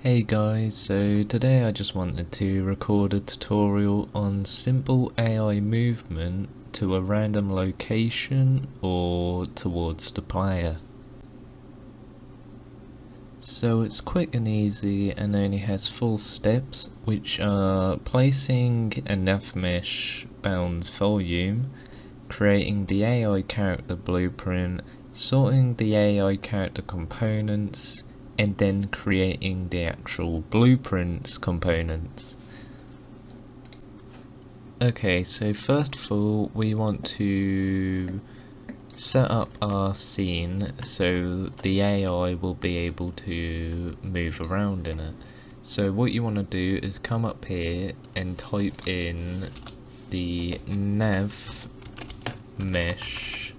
Hey guys, so today I just wanted to record a tutorial on simple AI movement to a random location or towards the player. So it's quick and easy and only has 4 steps, which are placing a Nav Mesh Bounds volume, creating the AI character blueprint, sorting the AI character components, and then creating the actual blueprints components. Okay, so first of all we want to set up our scene so the AI will be able to move around in it. So what you want to do is come up here and type in the Nav Mesh,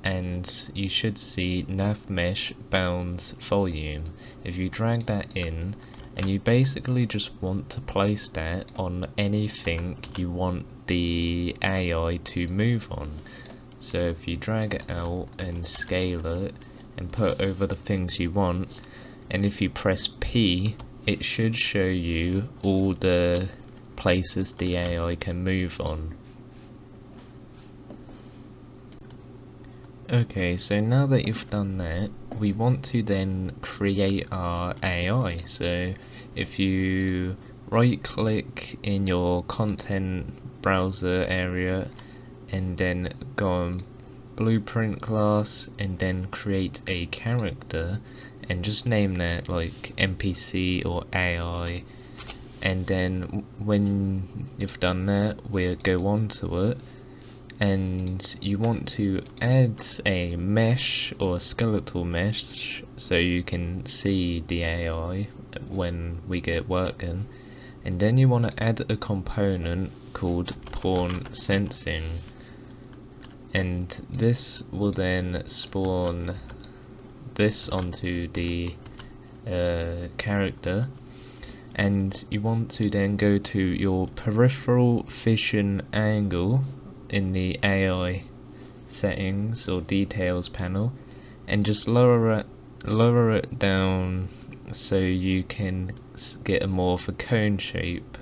and you should see Nav Mesh Bounds volume. If you drag that in, and you basically just want to place that on anything you want the AI to move on. So if you drag it out and scale it and put over the things you want, and if you press P, it should show you all the places the AI can move on. Okay, so now that you've done that, we want to then create our AI. So if you right click in your content browser area and then go on blueprint class and then create a character and just name that like NPC or AI, and then when you've done that we'll go on to it. And you want to add a mesh or a skeletal mesh so you can see the AI when we get working, and then you want to add a component called pawn sensing, and this will then spawn this onto the character. And you want to then go to your peripheral vision angle in the AI settings or details panel and just lower it down so you can get a more of a cone shape.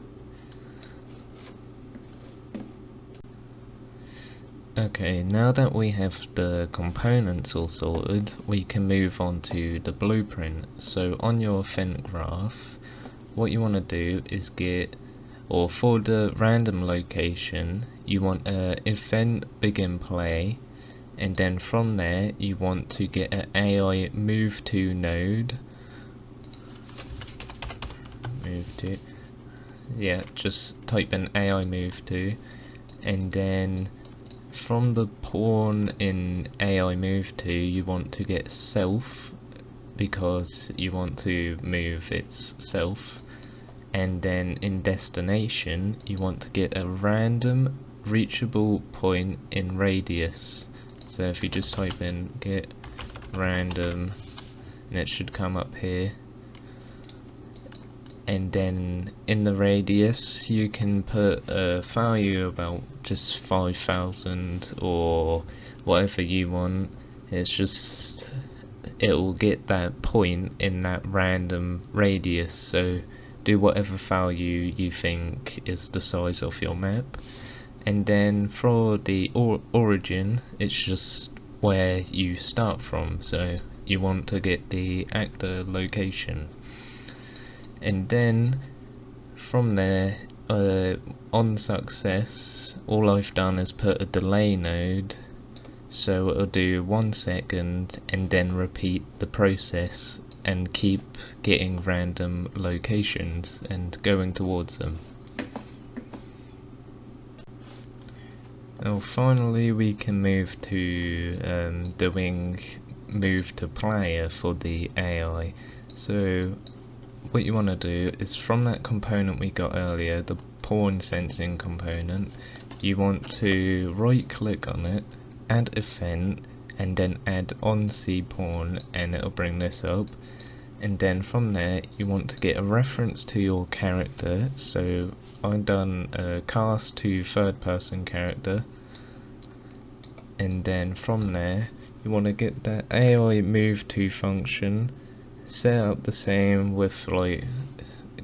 Okay, now that we have the components all sorted, we can move on to the blueprint. So on your event graph, what you want to do is get, or for the random location, you want an event begin play, and then from there you want to get an AI move to node. Just type in AI move to, and then from the pawn in AI move to you want to get self, because you want to move itself. And then in destination you want to get a random reachable point in radius. So if you just type in get random, and it should come up here, and then in the radius you can put a value about just 5,000 or whatever you want. It's just, it will get that point in that random radius, so do whatever value you think is the size of your map. And then for the origin, it's just where you start from, so you want to get the actor location. And then from there, on success, all I've done is put a delay node, so it'll do 1 second and then repeat the process and keep getting random locations and going towards them. Now finally we can move to doing move to player for the AI. So what you want to do is from that component we got earlier, the pawn sensing component, you want to right click on it, add event, and then add on C pawn, and it'll bring this up. And then from there you want to get a reference to your character, so I've done a cast to third person character, and then from there you want to get that AI move to function, set up the same with like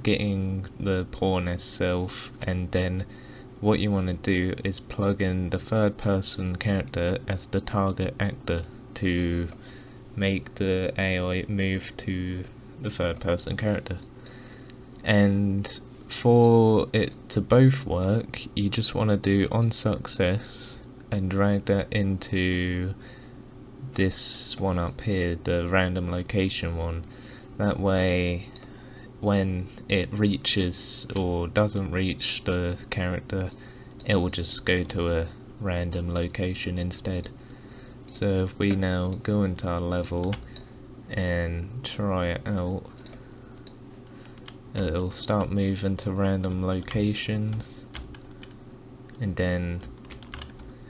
getting the pawn as self, and then what you want to do is plug in the third person character as the target actor to make the AI move to the third person character. And for it to both work, you just want to do on success and drag that into this one up here, the random location one. That way when it reaches or doesn't reach the character, it will just go to a random location instead. So if we now go into our level and try it out, it'll start moving to random locations, and then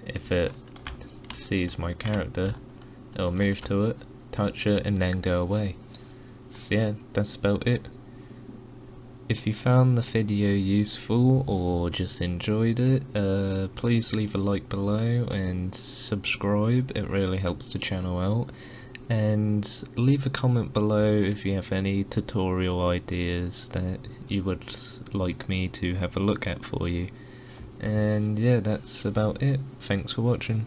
if it sees my character, it'll move to it, touch it, and then go away. So yeah, that's about it. If you found the video useful or just enjoyed it, please leave a like below and subscribe, it really helps the channel out. And leave a comment below if you have any tutorial ideas that you would like me to have a look at for you. And yeah, that's about it. Thanks for watching.